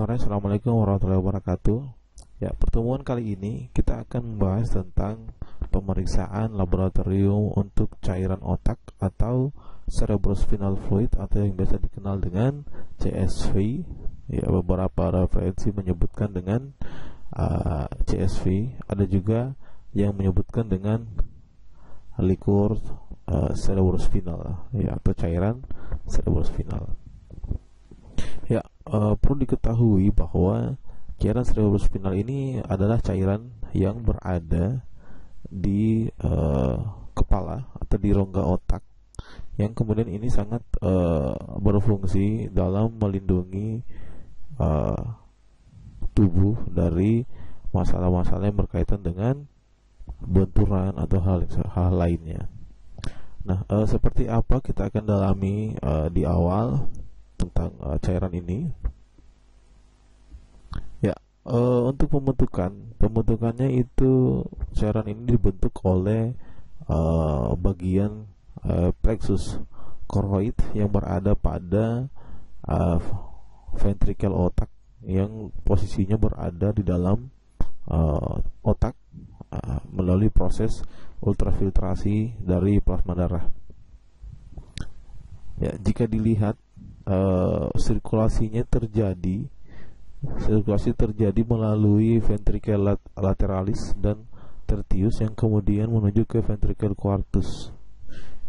semuanya, assalamualaikum warahmatullahi wabarakatuh. Ya, pertemuan kali ini kita akan membahas tentang pemeriksaan laboratorium untuk cairan otak atau cerebrospinal fluid atau yang biasa dikenal dengan CSV. Ya, beberapa referensi menyebutkan dengan CSV, ada juga yang menyebutkan dengan liquor cerebrospinal, ya, atau cairan cerebrospinal. Ya, perlu diketahui bahwa cairan cerebrospinal ini adalah cairan yang berada di kepala atau di rongga otak, yang kemudian ini sangat berfungsi dalam melindungi tubuh dari masalah-masalah yang berkaitan dengan benturan atau hal lainnya. Nah, seperti apa kita akan dalami di awal tentang cairan ini. Ya, untuk pembentukannya itu cairan ini dibentuk oleh bagian plexus choroid yang berada pada ventrikel otak, yang posisinya berada di dalam otak melalui proses ultrafiltrasi dari plasma darah. Ya, jika dilihat sirkulasi terjadi melalui ventrikel lateralis dan tertius yang kemudian menuju ke ventrikel quartus.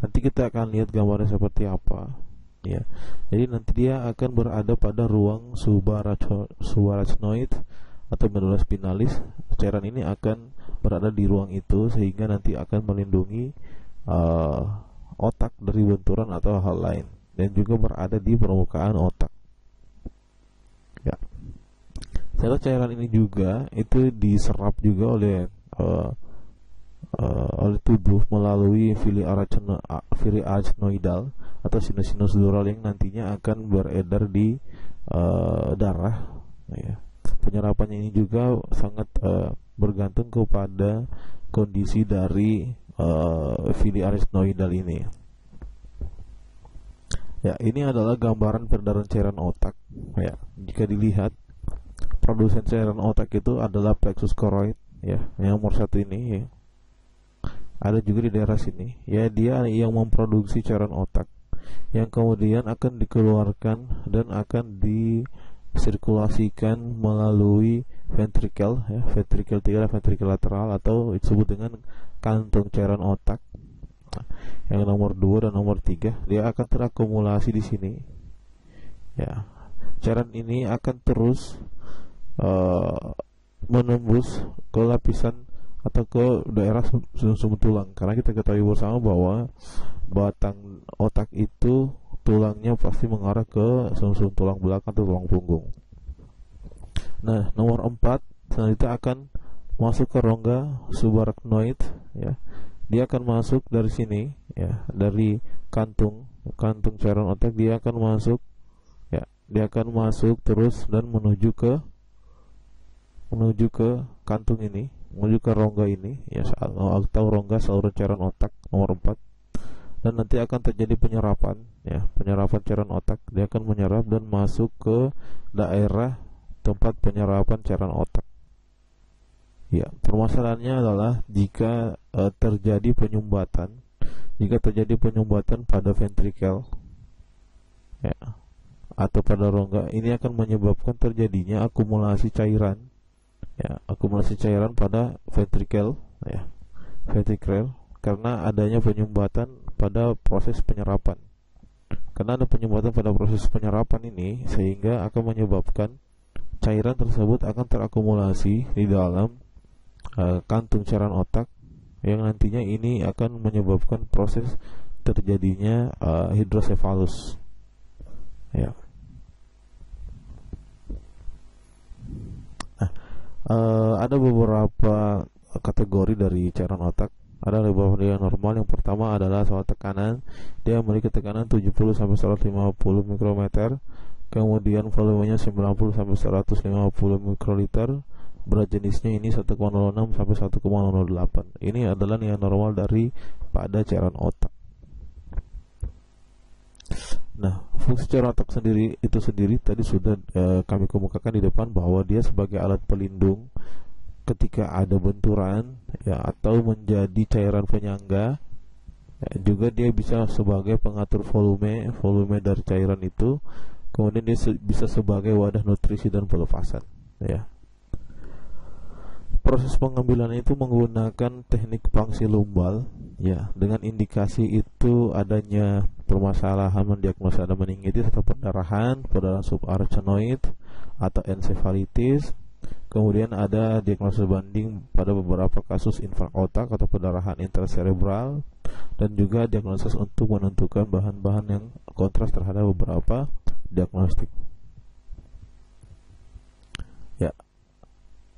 Nanti kita akan lihat gambarnya seperti apa, ya. Jadi nanti dia akan berada pada ruang subarachnoid atau medulla spinalis. Cairan ini akan berada di ruang itu sehingga nanti akan melindungi otak dari benturan atau hal lain, dan juga berada di permukaan otak. Ya, cairan ini juga itu diserap juga oleh tubuh melalui villi arachnoidal atau sinus dural yang nantinya akan beredar di darah. Ya. Penyerapannya ini juga sangat bergantung kepada kondisi dari villi arachnoidal ini. Ya, ini adalah gambaran peredaran cairan otak. Ya, jika dilihat, produsen cairan otak itu adalah plexus choroid, ya, yang nomor satu ini, ya. Ada juga di daerah sini, ya, dia yang memproduksi cairan otak, yang kemudian akan dikeluarkan dan akan disirkulasikan melalui ventrikel, ya, ventrikel 3 dan ventrikel lateral atau disebut dengan kantung cairan otak. Yang nomor 2 dan nomor 3 dia akan terakumulasi di sini. Ya, cairan ini akan terus menembus ke lapisan atau ke daerah sumsum tulang, karena kita ketahui bersama bahwa batang otak itu tulangnya pasti mengarah ke sumsum tulang belakang atau tulang punggung. Nah, nomor 4 selanjutnya akan masuk ke rongga subarachnoid, ya. Dia akan masuk dari sini, ya, dari kantung cairan otak. Dia akan masuk, ya, dia akan masuk terus dan menuju ke kantung ini, menuju ke rongga ini, ya, atau rongga saluran cairan otak nomor 4. Dan nanti akan terjadi penyerapan, ya, penyerapan cairan otak. Dia akan menyerap dan masuk ke daerah tempat penyerapan cairan otak. Ya, permasalahannya adalah jika terjadi penyumbatan pada ventrikel, ya, atau pada rongga, ini akan menyebabkan terjadinya akumulasi cairan, ya, akumulasi cairan pada ventrikel, ya, ventrikel, karena adanya penyumbatan pada proses penyerapan. Karena ada penyumbatan pada proses penyerapan ini, sehingga akan menyebabkan cairan tersebut akan terakumulasi di dalam kantung cairan otak, yang nantinya ini akan menyebabkan proses terjadinya hidrosefalus. Ya. Nah, ada beberapa kategori dari cairan otak. Ada beberapa yang normal. Yang pertama adalah soal tekanan. Dia memiliki tekanan 70 sampai 150 mikrometer. Kemudian volumenya 90 sampai 150 mikroliter. Berat jenisnya ini 1,06 sampai 1,08. Ini adalah nilai normal dari pada cairan otak. Nah, fungsi cairan otak sendiri itu sendiri tadi sudah kami kemukakan di depan bahwa dia sebagai alat pelindung ketika ada benturan ya atau menjadi cairan penyangga. Ya, juga dia bisa sebagai pengatur volume dari cairan itu. Kemudian dia bisa sebagai wadah nutrisi dan pelepasan ya. Proses pengambilan itu menggunakan teknik pangsi lumbal ya, dengan indikasi itu adanya permasalahan mendiagnosa ada meningitis atau perdarahan subarachnoid atau encephalitis. Kemudian ada diagnosa banding pada beberapa kasus infark otak atau perdarahan intracerebral, dan juga diagnosis untuk menentukan bahan-bahan yang kontras terhadap beberapa diagnostik. Ya,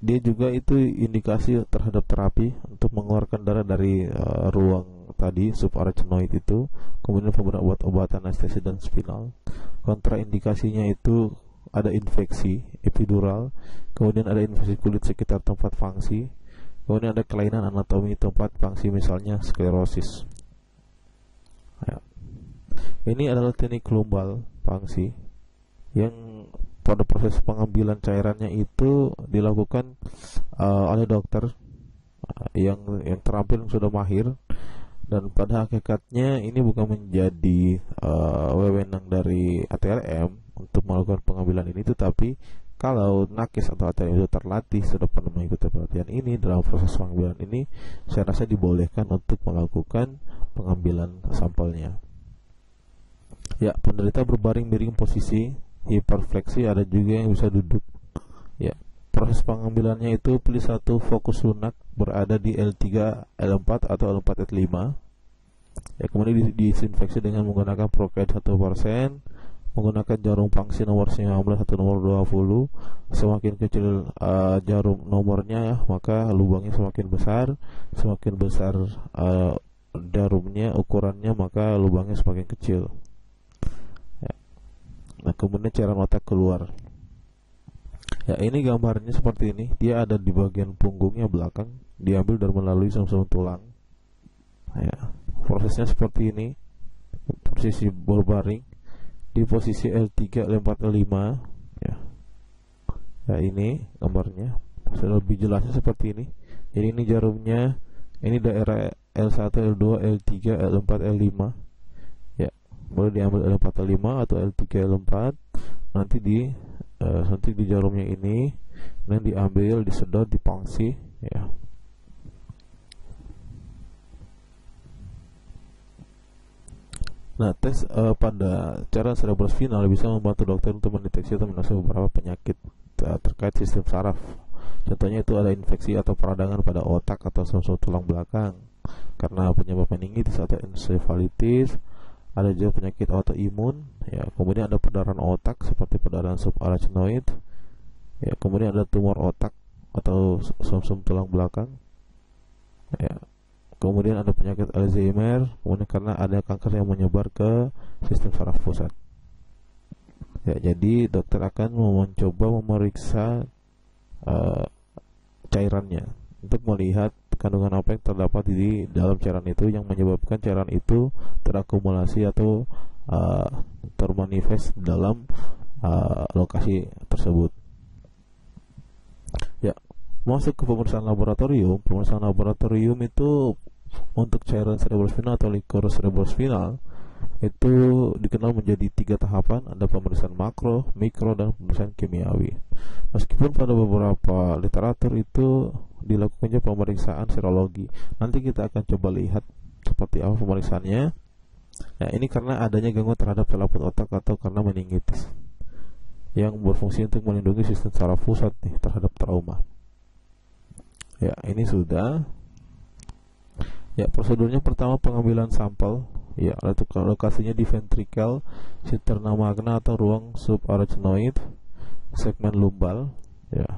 dia juga itu indikasi terhadap terapi untuk mengeluarkan darah dari ruang tadi subarachnoid itu. Kemudian pemberian obat-obatan anestesi dan spinal. Kontraindikasinya itu ada infeksi epidural, kemudian ada infeksi kulit sekitar tempat fangsi, kemudian ada kelainan anatomi tempat fangsi, misalnya sklerosis ya. Ini adalah teknik lumbal fangsi yang pada proses pengambilan cairannya itu dilakukan oleh dokter yang terampil, yang sudah mahir, dan pada hakikatnya ini bukan menjadi wewenang dari ATLM untuk melakukan pengambilan ini, tetapi kalau nakes atau ATLM itu terlatih, sudah pernah mengikuti pelatihan ini, dalam proses pengambilan ini saya rasa dibolehkan untuk melakukan pengambilan sampelnya. Ya, penderita berbaring miring posisi hiperfleksi, ada juga yang bisa duduk ya. Proses pengambilannya itu pilih satu fokus lunak berada di L3, L4 atau L4 L5 ya. Kemudian disinfeksi dengan menggunakan prokain 1%, menggunakan jarum pangsi nomor 19 atau nomor 20. Semakin kecil jarum nomornya ya, maka lubangnya semakin besar. Semakin besar jarumnya, ukurannya, maka lubangnya semakin kecil. Nah, kemudian cairan otak keluar. Ya, ini gambarnya seperti ini. Dia ada di bagian punggungnya belakang, diambil dan melalui sumsum tulang. Ya, prosesnya seperti ini. Posisi berbaring di posisi L3, L4, L5 ya. Ya, ini gambarnya. Sudah lebih jelasnya seperti ini. Jadi ini jarumnya, ini daerah L1, L2, L3, L4, L5 ya. Boleh diambil L4, L5 atau L3, L4. Nanti disuntik di jarumnya ini, dan diambil, disedot, dipangsi ya. Nah, tes pada cairan cerebrospinal bisa membantu dokter untuk mendeteksi atau mendeteksi beberapa penyakit terkait sistem saraf. Contohnya itu ada infeksi atau peradangan pada otak atau sumsum tulang belakang karena penyebab meningitis atau encephalitis. Ada juga penyakit autoimun ya. Kemudian ada perdarahan otak seperti perdarahan subarachnoid ya. Kemudian ada tumor otak atau sumsum tulang belakang ya. Kemudian ada penyakit Alzheimer, kemudian karena ada kanker yang menyebar ke sistem saraf pusat ya. Jadi dokter akan mencoba memeriksa cairannya untuk melihat kandungan apa yang terdapat di dalam cairan itu yang menyebabkan cairan itu terakumulasi atau termanifest dalam lokasi tersebut ya. Masuk ke pemeriksaan laboratorium. Pemeriksaan laboratorium itu untuk cairan cerebrospinal atau liquor cerebrospinal itu dikenal menjadi 3 tahapan. Ada pemeriksaan makro, mikro, dan pemeriksaan kimiawi. Meskipun pada beberapa literatur itu dilakukannya pemeriksaan serologi. Nanti kita akan coba lihat seperti apa pemeriksaannya. Nah, ini karena adanya gangguan terhadap selaput otak atau karena meningitis yang berfungsi untuk melindungi sistem saraf pusat nih terhadap trauma. Ya, ini sudah. Ya, prosedurnya pertama pengambilan sampel. Ya, lokasinya di ventrikel, cisterna magna atau ruang subarachnoid, segmen lumbal. Ya.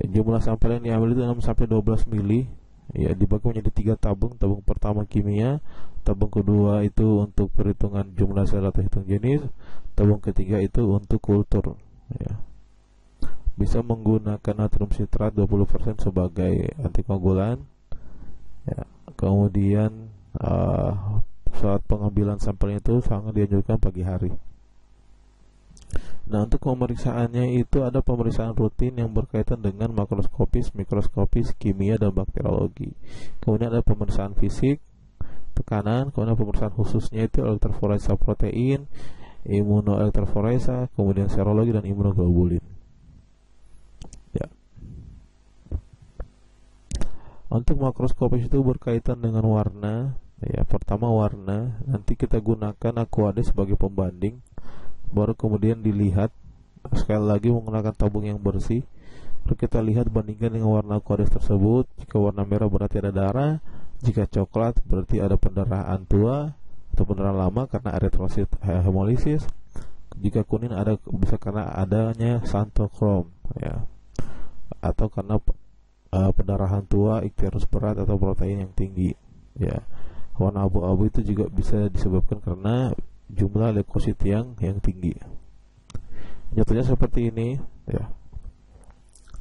Jumlah sampel yang diambil itu 6 sampai 12 mili. Ya, dibagi menjadi 3 tabung. Tabung pertama kimia, tabung kedua itu untuk perhitungan jumlah sel atau hitung jenis, tabung ketiga itu untuk kultur. Ya. Bisa menggunakan natrium sitrat 20% sebagai antikoagulan ya. Kemudian saat pengambilan sampelnya itu sangat dianjurkan pagi hari. Nah, untuk pemeriksaannya itu ada pemeriksaan rutin yang berkaitan dengan makroskopis, mikroskopis, kimia, dan bakteriologi. Kemudian ada pemeriksaan fisik, tekanan, kemudian pemeriksaan khususnya itu elektroforesa protein, imunoelektroforesa, kemudian serologi dan imunoglobulin. Ya. Untuk makroskopis itu berkaitan dengan warna. Ya, pertama warna, nanti kita gunakan Aquades sebagai pembanding. Baru kemudian dilihat, sekali lagi menggunakan tabung yang bersih. Lalu kita lihat bandingkan dengan warna Aquades tersebut. Jika warna merah berarti ada darah, jika coklat berarti ada pendarahan tua atau pendarahan lama karena eritrosit hemolisis. Jika kuning ada bisa karena adanya xanthochrome, ya, atau karena pendarahan tua, ikterus berat atau protein yang tinggi. Ya, warna abu-abu itu juga bisa disebabkan karena jumlah leukosit yang tinggi. Contohnya seperti ini, ya.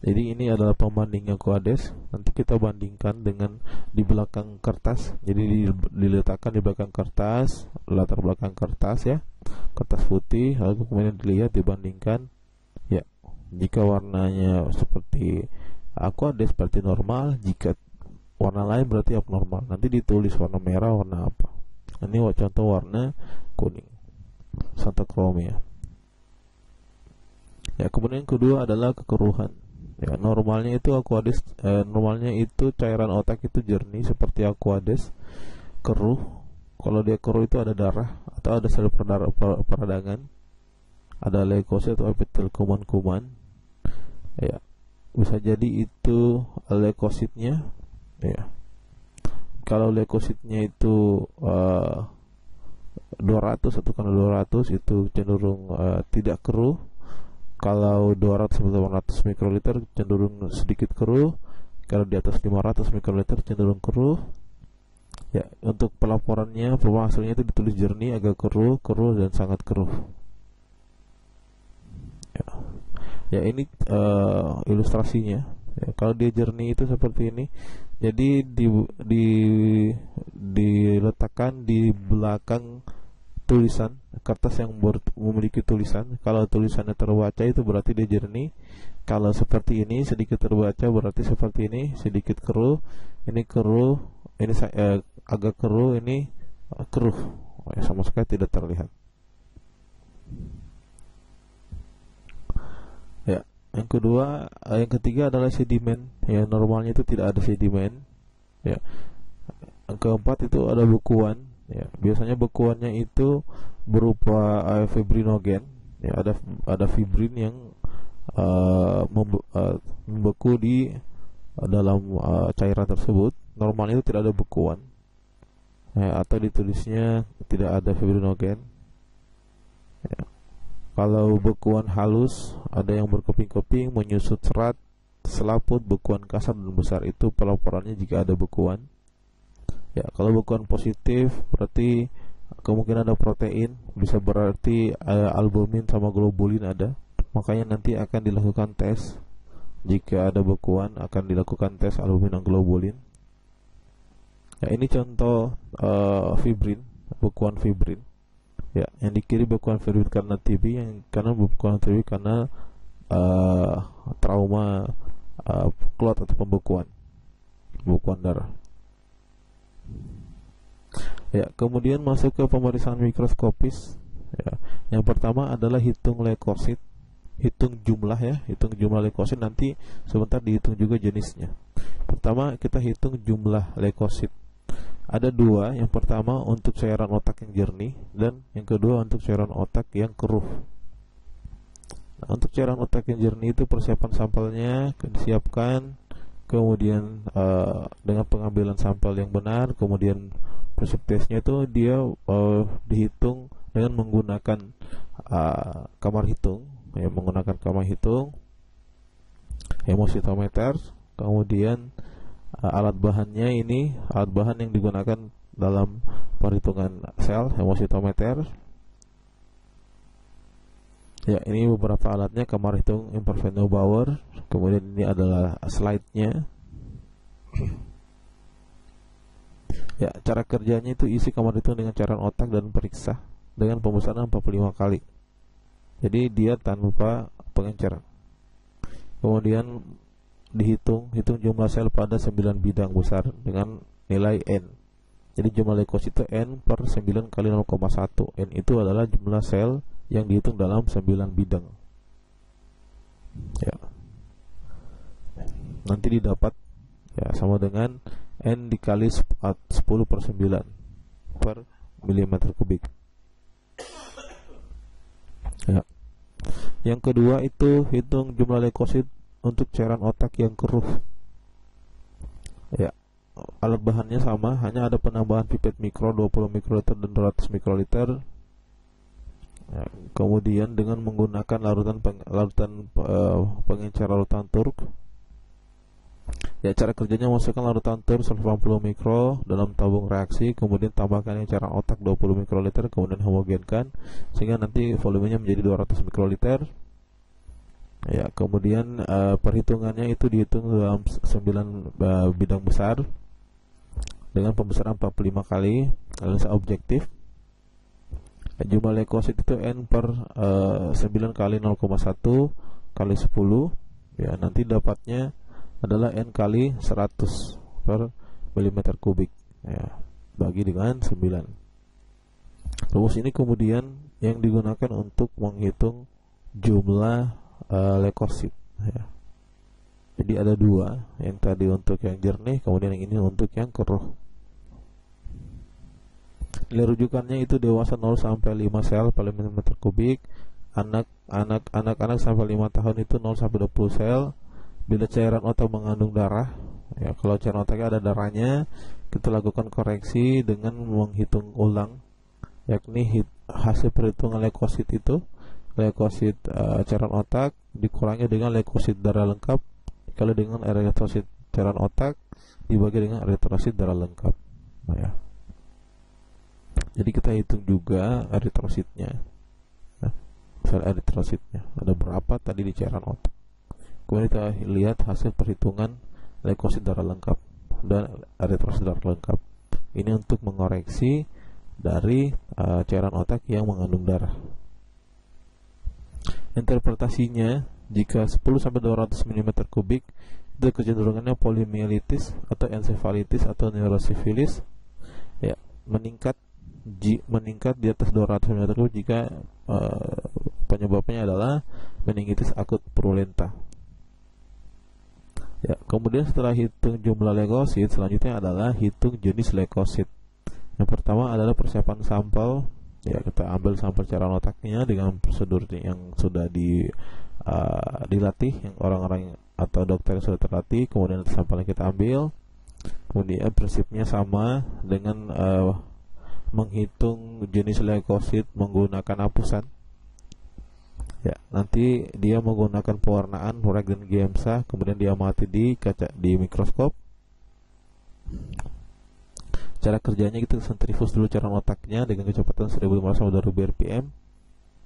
Jadi ini adalah pembanding Aquades. Nanti kita bandingkan dengan di belakang kertas. Jadi diletakkan di belakang kertas, latar belakang kertas, ya, kertas putih. Lalu kemudian dilihat, dibandingkan. Ya, jika warnanya seperti Aquades berarti normal, jika warna lain berarti abnormal. Nanti ditulis warna merah, warna apa. Ini contoh warna kuning, xanthochrome, ya. Ya, kemudian yang kedua adalah kekeruhan. Ya, normalnya itu Aquades, normalnya itu cairan otak itu jernih seperti Aquades, keruh. Kalau dia keruh itu ada darah atau ada sel peradangan, ada leukosit atau epitel kuman-kuman. Ya, bisa jadi itu leukositnya, ya. Kalau leukositnya itu 200 atau karena 200 itu cenderung tidak keruh. Kalau 200 atau 800 mikroliter cenderung sedikit keruh. Kalau di atas 500 mikroliter cenderung keruh. Ya, untuk pelaporannya, hasilnya itu ditulis jernih, agak keruh, dan sangat keruh. Ya, ini ilustrasinya. Ya, kalau dia jernih itu seperti ini. Jadi diletakkan di belakang tulisan, kertas yang memiliki tulisan. Kalau tulisannya terbaca itu berarti dia jernih. Kalau seperti ini sedikit terbaca berarti seperti ini, sedikit keruh. Ini keruh, ini agak keruh, ini keruh. Sama sekali tidak terlihat. Ya, yang kedua, yang ketiga adalah sedimen. Ya, normalnya itu tidak ada sedimen. Ya. Yang keempat itu ada bekuan. Ya, biasanya bekuannya itu berupa fibrinogen. Ya, ada fibrin yang membeku di dalam cairan tersebut. Normalnya itu tidak ada bekuan. Ya, atau ditulisnya tidak ada fibrinogen. Ya. Kalau bekuan halus, ada yang berkeping-keping, menyusut serat, selaput, bekuan kasar dan besar, itu pelaporannya jika ada bekuan. Ya, kalau bekuan positif berarti kemungkinan ada protein, bisa berarti albumin sama globulin ada. Makanya nanti akan dilakukan tes. Jika ada bekuan akan dilakukan tes albumin dan globulin. Ya, ini contoh fibrin, bekuan fibrin. Ya, yang di kiri bekuan fibrin karena TB, yang kanan bekuan TB karena trauma clot atau pembekuan darah. Ya, kemudian masuk ke pemeriksaan mikroskopis. Ya, yang pertama adalah hitung leukosit, hitung jumlah, ya, hitung jumlah leukosit. Nanti sebentar dihitung juga jenisnya. Pertama kita hitung jumlah leukosit. Ada dua, yang pertama untuk cairan otak yang jernih dan yang kedua untuk cairan otak yang keruh. Nah, untuk cairan otak yang jernih itu persiapan sampelnya disiapkan, kemudian dengan pengambilan sampel yang benar, kemudian presentasinya itu dia dihitung dengan menggunakan kamar hitung, ya, menggunakan kamar hitung, hemositometer, kemudian alat bahannya ini, alat bahan yang digunakan dalam perhitungan sel, hemositometer. Ya, ini beberapa alatnya, kamar hitung infrared Neubauer. Kemudian ini adalah slide-nya. Ya, cara kerjanya itu isi kamar hitung dengan cairan otak dan periksa dengan pembesaran 45 kali. Jadi dia tanpa pengencer. Kemudian hitung jumlah sel pada 9 bidang besar dengan nilai N. Jadi jumlah leukosit itu N per 9 kali 0,1. N itu adalah jumlah sel yang dihitung dalam 9 bidang. Ya. Nanti didapat ya sama dengan N dikali 10 per 9 per milimeter kubik. Ya. Yang kedua itu hitung jumlah leukosit untuk cairan otak yang keruh. Ya, alat bahannya sama, hanya ada penambahan pipet mikro 20 mikroliter dan 200 mikroliter. Ya, kemudian dengan menggunakan larutan pengencer larutan Turk. Ya, cara kerjanya masukkan larutan Turk 180 mikro dalam tabung reaksi, kemudian tambahkan cairan otak 20 mikroliter, kemudian homogenkan sehingga nanti volumenya menjadi 200 mikroliter. Ya, kemudian perhitungannya itu dihitung dalam 9 bidang besar dengan pembesaran 45 kali. Analisa objektif. Jumlah leukosit itu N per 9 kali 0,1 kali 10. Ya, nanti dapatnya adalah N kali 100 per milimeter kubik. Ya, bagi dengan 9. Rumus ini kemudian yang digunakan untuk menghitung jumlah leukosit ya. Jadi ada dua, yang tadi untuk yang jernih, kemudian yang ini untuk yang keruh. Nilai rujukannya itu dewasa 0 sampai 5 sel per milimeter kubik, anak-anak sampai 5 tahun itu 0 sampai 20 sel. Bila cairan otak mengandung darah, ya kalau cairan otaknya ada darahnya, kita lakukan koreksi dengan menghitung ulang, yakni hasil perhitungan leukosit itu. Leukosit cairan otak dikurangi dengan leukosit darah lengkap dikali dengan eritrosit cairan otak dibagi dengan eritrosit darah lengkap. Nah, ya. Jadi kita hitung juga eritrositnya, sel eritrositnya ada berapa tadi di cairan otak. Kemudian kita lihat hasil perhitungan leukosit darah lengkap dan eritrosit darah lengkap. Ini untuk mengoreksi dari cairan otak yang mengandung darah. Interpretasinya, jika 10-200 mm kubik itu kecenderungannya polimielitis atau ensefalitis atau neurosifilis, ya, meningkat di atas 200 mm kubik jika penyebabnya adalah meningitis akut purulenta. Ya, kemudian setelah hitung jumlah leukosit, selanjutnya adalah hitung jenis leukosit. Yang pertama adalah persiapan sampel. Ya, kita ambil sampel cairan otaknya dengan prosedur yang sudah dilatih, yang orang-orang atau dokter yang sudah terlatih. Kemudian sampelnya kita ambil. Kemudian prinsipnya sama dengan menghitung jenis leukosit menggunakan apusan. Ya, nanti dia menggunakan pewarnaan Reg dan Giemsa, kemudian dia amati di mikroskop. Cara kerjanya kita sentrifus dulu cairan otaknya dengan kecepatan 1500 sampai 2000 rpm.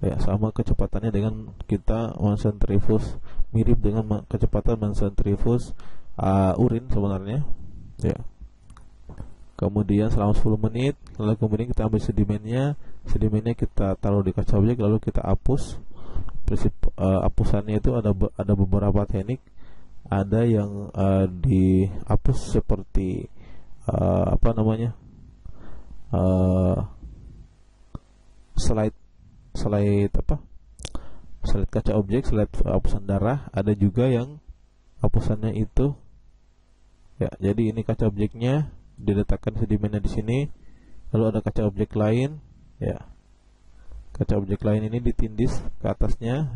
Ya, sama kecepatannya dengan kita mensentrifus, mirip dengan kecepatan mensentrifus urin sebenarnya. Ya. Kemudian selama 10 menit, lalu kemudian kita ambil sedimennya kita taruh di kaca objek, lalu kita hapus. Prinsip hapusannya itu ada beberapa teknik. Ada yang dihapus seperti slide kaca objek, slide hapusan darah. Ada juga yang hapusannya itu ya, jadi ini kaca objeknya, diletakkan sedimennya di sini, lalu ada kaca objek lain ya. Kaca objek lain ini ditindis ke atasnya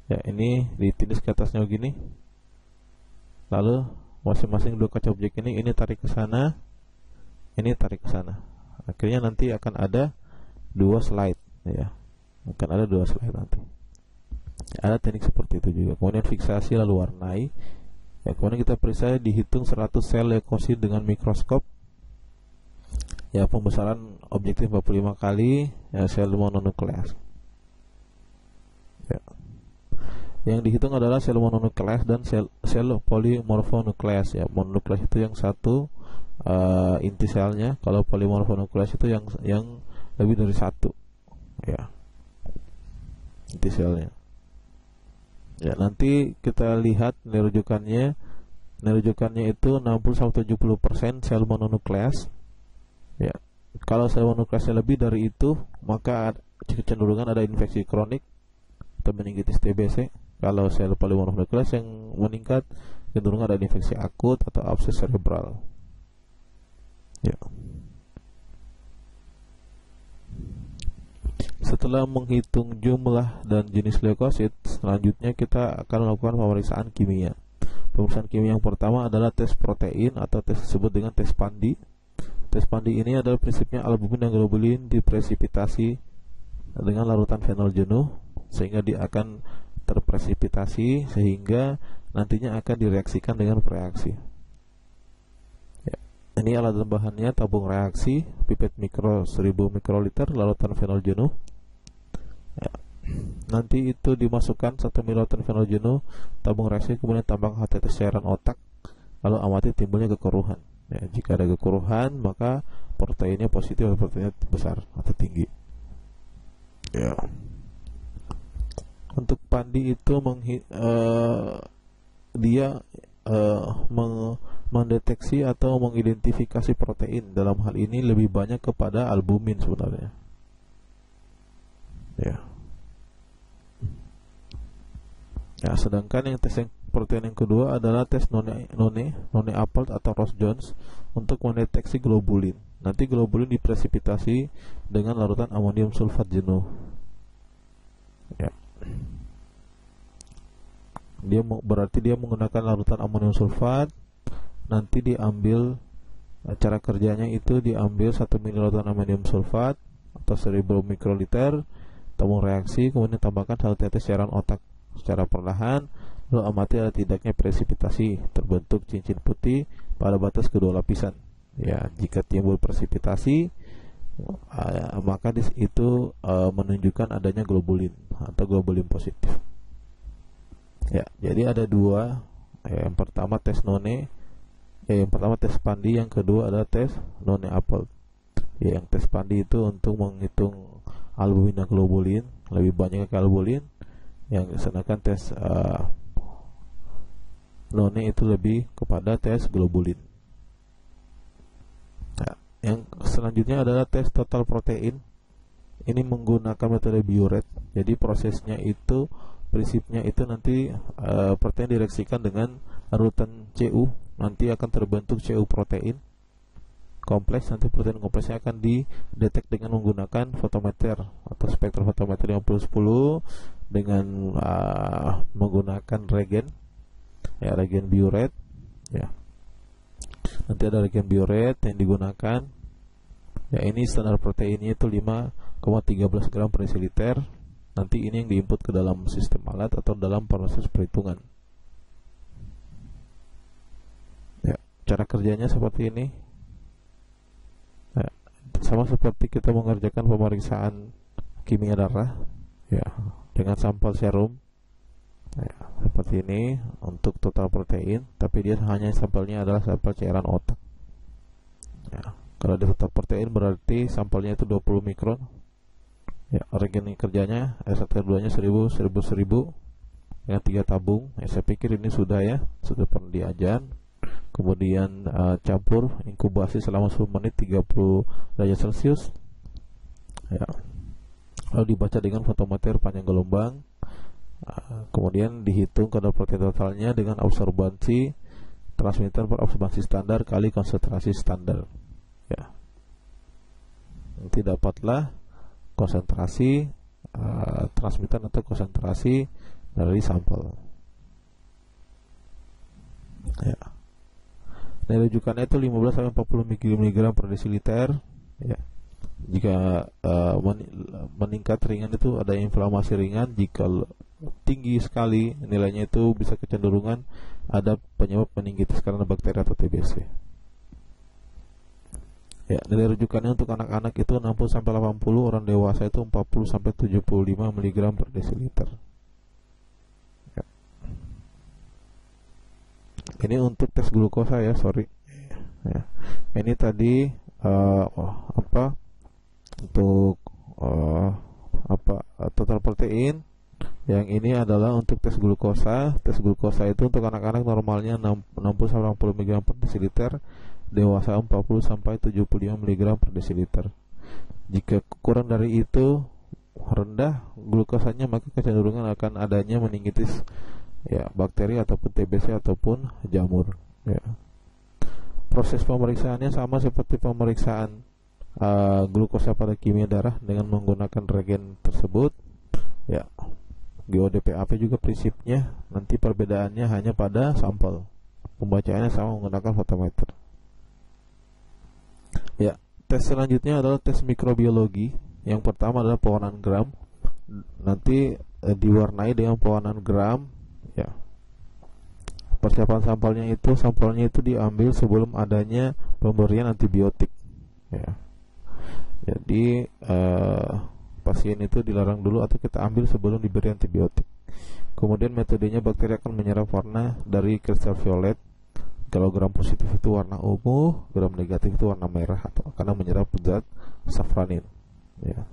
ya, ini ditindis ke atasnya begini, lalu masing-masing dua kaca objek ini tarik ke sana, ini tarik ke sana. Akhirnya nanti akan ada dua slide ya. Akan ada dua slide nanti. Ada teknik seperti itu juga. Kemudian fiksasi lalu warnai. Ya, kemudian kita periksa, dihitung 100 sel leukosit dengan mikroskop. Ya, pembesaran objektif 45 kali ya, sel mononukleas. Ya. Yang dihitung adalah sel mononukleas dan sel polimorfonukleas ya. Mononukleas itu yang satu inti selnya. Kalau polimorfonuklease itu yang lebih dari satu, ya, inti selnya. Ya, nanti kita lihat nilai rujukannya. Nilai rujukannya itu 60-70% sel mononukleas. Ya, kalau sel mononukleasnya lebih dari itu, maka kecenderungan ada infeksi kronik atau meningitis TBC. Kalau sel polimorfonukleas yang meningkat, cenderung ada infeksi akut atau abses cerebral. Ya. Setelah menghitung jumlah dan jenis leukosit, selanjutnya kita akan melakukan pemeriksaan kimia. Pemeriksaan kimia yang pertama adalah tes protein atau tes disebut dengan tes Pandi. Tes Pandi ini adalah prinsipnya albumin dan globulin dipresipitasi dengan larutan fenol jenuh sehingga dia akan terpresipitasi sehingga nantinya akan direaksikan dengan reaksi. Ya. Ini alat dan bahannya: tabung reaksi, pipet mikro 1000 mikroliter larutan fenol jenuh. Ya. Nanti itu dimasukkan 1 ml fenol jenuh, tabung reaksi, kemudian tambahkan HTT cairan otak, lalu amati timbulnya kekeruhan. Ya, jika ada kekeruhan, maka proteinnya positif atau proteinnya besar atau tinggi. Ya. Untuk Pandi itu dia mendeteksi atau mengidentifikasi protein. Dalam hal ini lebih banyak kepada albumin sebenarnya. Ya. Ya, sedangkan yang tes yang protein yang kedua adalah tes None-Appelt atau Ross-Jones untuk mendeteksi globulin. Nanti globulin dipresipitasi dengan larutan amonium sulfat jenuh. Ya. Berarti dia menggunakan larutan amonium sulfat. Nanti diambil, cara kerjanya itu diambil 1 ml larutan amonium sulfat atau 1000 mikroliter, tabung reaksi, kemudian tambahkan 1 tetes cairan otak secara perlahan, lalu amati ada tidaknya presipitasi, terbentuk cincin putih pada batas kedua lapisan. Ya, jika timbul presipitasi, maka itu menunjukkan adanya globulin atau globulin positif. Ya, jadi ada dua. Yang pertama tes yang pertama tes Pandi, yang kedua adalah tes None-Appelt. Ya, yang tes Pandi itu untuk menghitung albumin dan globulin, lebih banyak ke globulin. Yang sedangkan tes None itu lebih kepada tes globulin. Nah, yang selanjutnya adalah tes total protein. Ini menggunakan metode Biuret. Jadi prosesnya itu, prinsipnya itu nanti protein direaksikan dengan larutan CU. Nanti akan terbentuk CU protein kompleks. Nanti protein kompleksnya akan didetek dengan menggunakan fotometer atau spektrofotometer 5010 dengan menggunakan reagen, ya, reagen Biuret. Ya, nanti ada reagen Biuret yang digunakan. Ya, ini standar proteinnya itu 5,13 gram per desiliter. Nanti ini yang diinput ke dalam sistem alat atau dalam proses perhitungan. Ya, cara kerjanya seperti ini. Ya, sama seperti kita mengerjakan pemeriksaan kimia darah, ya, dengan sampel serum. Ya, seperti ini untuk total protein, tapi dia hanya sampelnya adalah sampel cairan otak. Ya, kalau di total protein berarti sampelnya itu 20 mikron. Ya, reagen kerjanya R1R2 nya 1000 dengan 3 tabung. Ya, saya pikir ini sudah, ya, sudah pernah diajar. Kemudian campur, inkubasi selama 10 menit 30 derajat Celcius. Ya. Lalu dibaca dengan fotometer panjang gelombang. Kemudian dihitung kadar protein totalnya dengan absorbansi transmitter per absorbansi standar kali konsentrasi standar. Ya. Nanti dapatlah konsentrasi transmitter atau konsentrasi dari sampel. Ya. Nilai rujukannya itu 15-40 mg per desiliter. Ya. Jika meningkat ringan itu ada inflamasi ringan. Jika tinggi sekali nilainya itu bisa kecenderungan ada penyebab meningitis karena bakteri atau TBC. Ya, nilai rujukannya untuk anak-anak itu 60-80, orang dewasa itu 40-75 mg per desiliter. Ini untuk tes glukosa, ya, sorry. ya. Ini tadi apa untuk total protein. Yang ini adalah untuk tes glukosa. Tes glukosa itu untuk anak-anak normalnya 60-60 mg per desiliter, dewasa 40 sampai 75 mg per desiliter. Jika kurang dari itu, rendah glukosanya, maka kecenderungan akan adanya meningitis, ya, bakteri ataupun TBC ataupun jamur, ya. Proses pemeriksaannya sama seperti pemeriksaan glukosa pada kimia darah dengan menggunakan reagen tersebut, ya. GODPAP juga prinsipnya, nanti perbedaannya hanya pada sampel. Pembacaannya sama menggunakan fotometer. Ya, tes selanjutnya adalah tes mikrobiologi. Yang pertama adalah pewarnaan gram. Nanti diwarnai dengan pewarnaan gram, ya. Persiapan sampelnya itu diambil sebelum adanya pemberian antibiotik, ya. Jadi pasien itu dilarang dulu atau kita ambil sebelum diberi antibiotik. Kemudian metodenya, bakteri akan menyerap warna dari kristal violet. Kalau gram positif itu warna ungu, gram negatif itu warna merah, atau karena menyerap zat safranin, ya.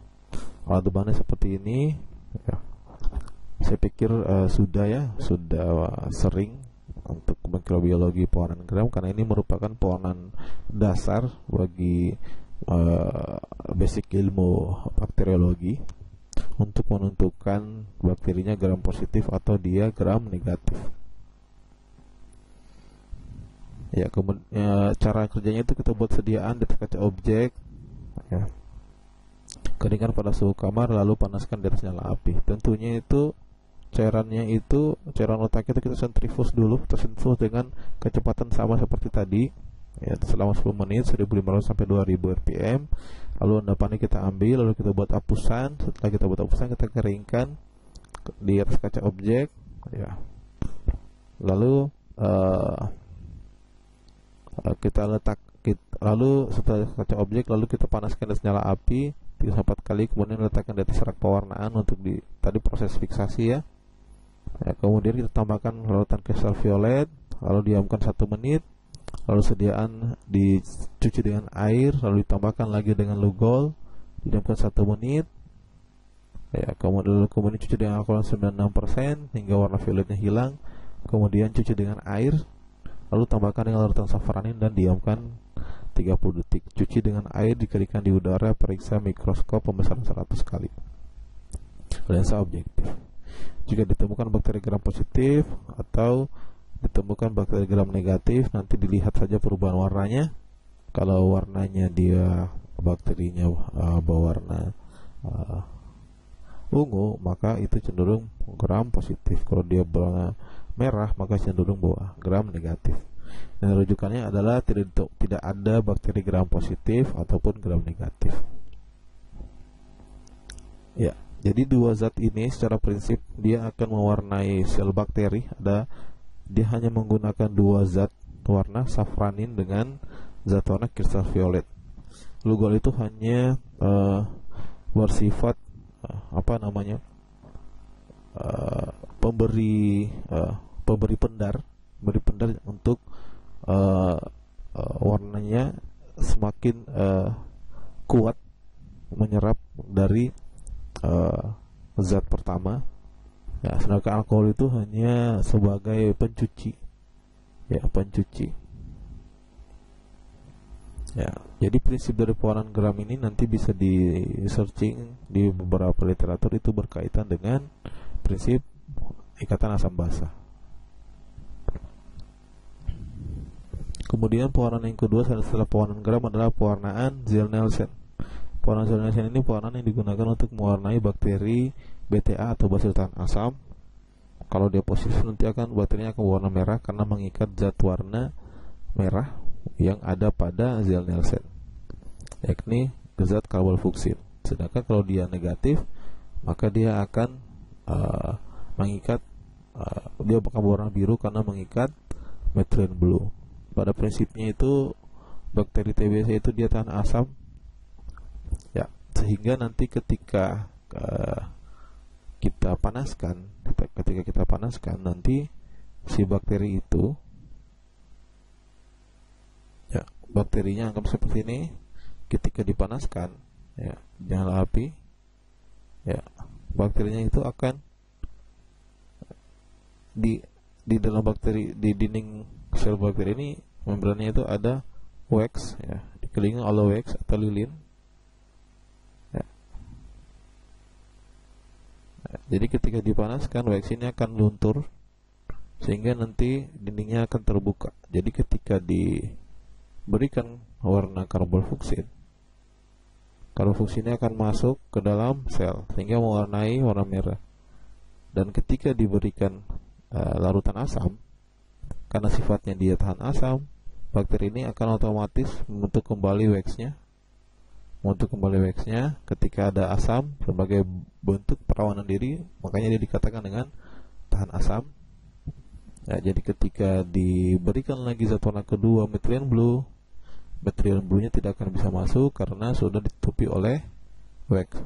Alat bahannya seperti ini, ya. Saya pikir sudah sering untuk mikrobiologi pewarnaan gram, karena ini merupakan pewarnaan dasar bagi basic ilmu bakteriologi untuk menentukan bakterinya gram positif atau dia gram negatif. Ya, kemudian cara kerjanya itu kita buat sediaan di atas kaca objek, ya. Keringkan pada suhu kamar, lalu panaskan di atas nyala api. Tentunya itu cairannya itu, cairan otak itu kita sentrifus dulu, tersentrifus dengan kecepatan sama seperti tadi, ya, selama 10 menit 1500 sampai 2000 rpm. Lalu endapannya kita ambil, lalu kita buat apusan. Setelah kita buat apusan, kita keringkan di atas kaca objek, ya. Lalu lalu setelah kaca objek, lalu kita panaskan dan nyala api 3-4 kali, kemudian letakkan di atas rak pewarnaan untuk tadi proses fiksasi, ya. Ya, kemudian kita tambahkan larutan kristal violet, lalu diamkan 1 menit, lalu sediaan dicuci dengan air, lalu ditambahkan lagi dengan lugol, didiamkan 1 menit, ya. Kemudian cuci dengan alkohol 96% hingga warna violetnya hilang, kemudian cuci dengan air, lalu tambahkan dengan larutan safranin dan diamkan 30 detik. Cuci dengan air, dikeringkan di udara, periksa mikroskop pembesaran 100 kali. Lensa objektif. Jika ditemukan bakteri gram positif atau ditemukan bakteri gram negatif, nanti dilihat saja perubahan warnanya. Kalau warnanya dia bakterinya berwarna ungu, maka itu cenderung gram positif. Kalau dia berwarna merah, maka cenderung bawa gram negatif. Dan rujukannya adalah tidak ada bakteri gram positif ataupun gram negatif, ya. Jadi dua zat ini secara prinsip dia akan mewarnai sel bakteri. Dia hanya menggunakan dua zat warna, safranin dengan zat warna kristal violet. Lugol itu hanya bersifat pemberi pendar untuk warnanya semakin kuat menyerap dari zat pertama, ya. Sedangkan alkohol itu hanya sebagai pencuci, ya, ya. Jadi prinsip dari pewarnaan gram ini nanti bisa di searching di beberapa literatur, itu berkaitan dengan prinsip ikatan asam basa. Kemudian pewarnaan yang kedua setelah pewarnaan gram adalah pewarnaan Zell-Nielsen. Pewarnaan Zell-Nielsen ini pewarnaan yang digunakan untuk mewarnai bakteri BTA atau basil tahan asam. Kalau dia positif, nanti bakterinya akan berwarna merah karena mengikat zat warna merah yang ada pada Zell-Nielsen, yakni zat karbonfluksid. Sedangkan kalau dia negatif, maka dia akan mengikat, dia akan berwarna biru karena mengikat methylene blue. Pada prinsipnya itu bakteri TBC itu dia tahan asam, ya, sehingga nanti ketika kita panaskan nanti si bakteri itu, ya, bakterinya anggap seperti ini. Ketika dipanaskan, ya, nyala api, ya, bakterinya itu akan di dalam bakteri, di dinding sel bakteri ini, membrannya itu ada wax, ya, dikelilingi oleh wax atau lilin, ya. Jadi ketika dipanaskan, wax ini akan luntur sehingga nanti dindingnya akan terbuka. Jadi ketika diberikan warna karbonfuksin, karbonfuksinnya akan masuk ke dalam sel sehingga mewarnai warna merah. Dan ketika diberikan larutan asam, karena sifatnya dia tahan asam, bakteri ini akan otomatis membentuk kembali waxnya. Ketika ada asam sebagai bentuk perlawanan diri, makanya dia dikatakan dengan tahan asam. Ya, jadi ketika diberikan lagi zat warna kedua, methylene blue, nya tidak akan bisa masuk karena sudah ditutupi oleh wax.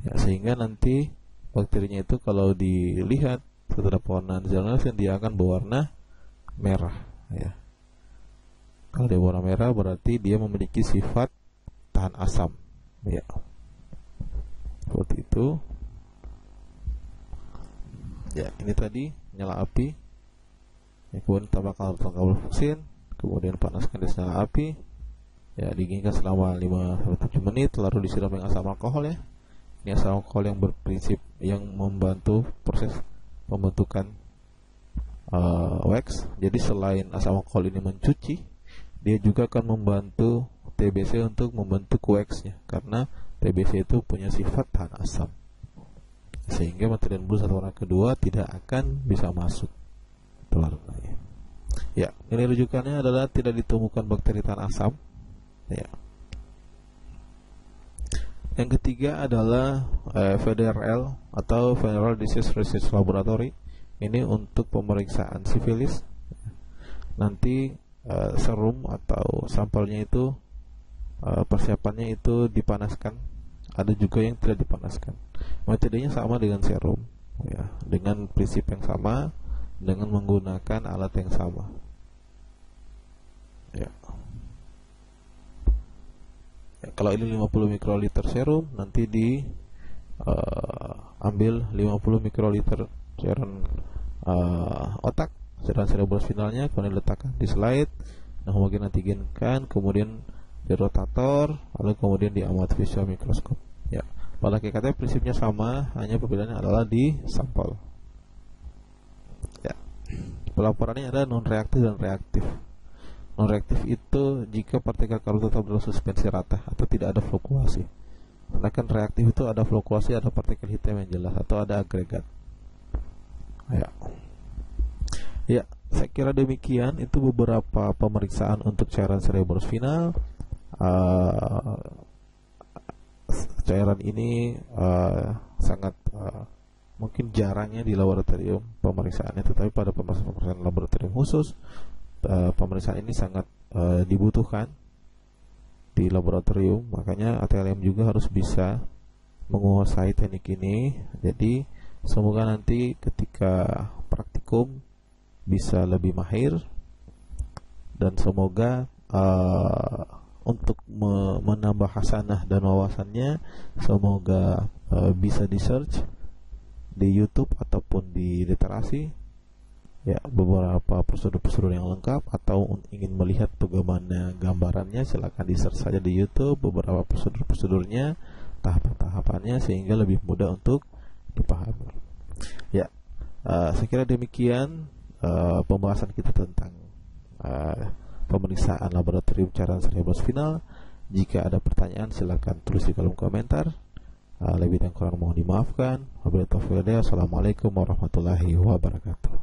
Ya, sehingga nanti bakterinya itu kalau dilihat setelah pewarnaan zat dia akan berwarna merah, ya. Kalau dia berwarna merah berarti dia memiliki sifat tahan asam, ya. Seperti itu. Ya, ini tadi nyala api, ya, kemudian tambahkan karbonfuksin, kemudian panaskan di nyala api, ya, dinginkan selama 5-7 menit, lalu disiram dengan asam alkohol, ya. Ini asam alkohol yang berprinsip yang membantu proses pembentukan wax. Jadi selain asam alkohol ini mencuci, dia juga akan membantu TBC untuk membentuk waxnya, karena TBC itu punya sifat tahan asam, sehingga methylene blue zat warna kedua tidak akan bisa masuk ke warnanya. Ya, ini rujukannya adalah tidak ditemukan bakteri tahan asam, ya. Yang ketiga adalah VDRL atau Viral Disease Research Laboratory. Ini untuk pemeriksaan sifilis. Nanti serum atau sampelnya itu persiapannya itu dipanaskan. Ada juga yang tidak dipanaskan. Metodenya sama dengan serum, ya, dengan prinsip yang sama, dengan menggunakan alat yang sama, ya. Kalau ini 50 mikroliter serum, nanti ambil 50 mikroliter cairan otak, cairan cerebrospinalnya, kemudian diletakkan di slide, homogen antigenkan, kemudian di rotator, lalu kemudian diamati visual mikroskop, ya. Pada hakikatnya prinsipnya sama, hanya perbedaannya adalah di sampel, ya. Pelaporannya ada non reaktif dan reaktif. Non-reaktif itu jika partikel karbon tetap dalam suspensi rata atau tidak ada fluktuasi. Sedangkan reaktif itu ada fluktuasi, ada partikel hitam yang jelas atau ada agregat. Ya, saya kira demikian. Itu beberapa pemeriksaan untuk cairan cerebrospinal. Cairan ini sangat mungkin jarangnya di laboratorium pemeriksaannya, tetapi pada pemeriksaan laboratorium khusus, pemeriksaan ini sangat dibutuhkan di laboratorium. Makanya ATLM juga harus bisa menguasai teknik ini. Jadi semoga nanti ketika praktikum bisa lebih mahir, dan semoga untuk menambah hasanah dan wawasannya, semoga bisa di search di YouTube ataupun di literasi, ya, beberapa prosedur-prosedur yang lengkap, atau ingin melihat bagaimana gambarannya, silakan di search saja di YouTube beberapa prosedur-prosedurnya, tahapan-tahapannya, sehingga lebih mudah untuk dipahami. Ya, saya kira demikian pembahasan kita tentang pemeriksaan laboratorium cairan cerebrospinal. Jika ada pertanyaan silakan tulis di kolom komentar. Lebih dan kurang mohon dimaafkan. Wabillahi taufiq. Assalamualaikum warahmatullahi wabarakatuh.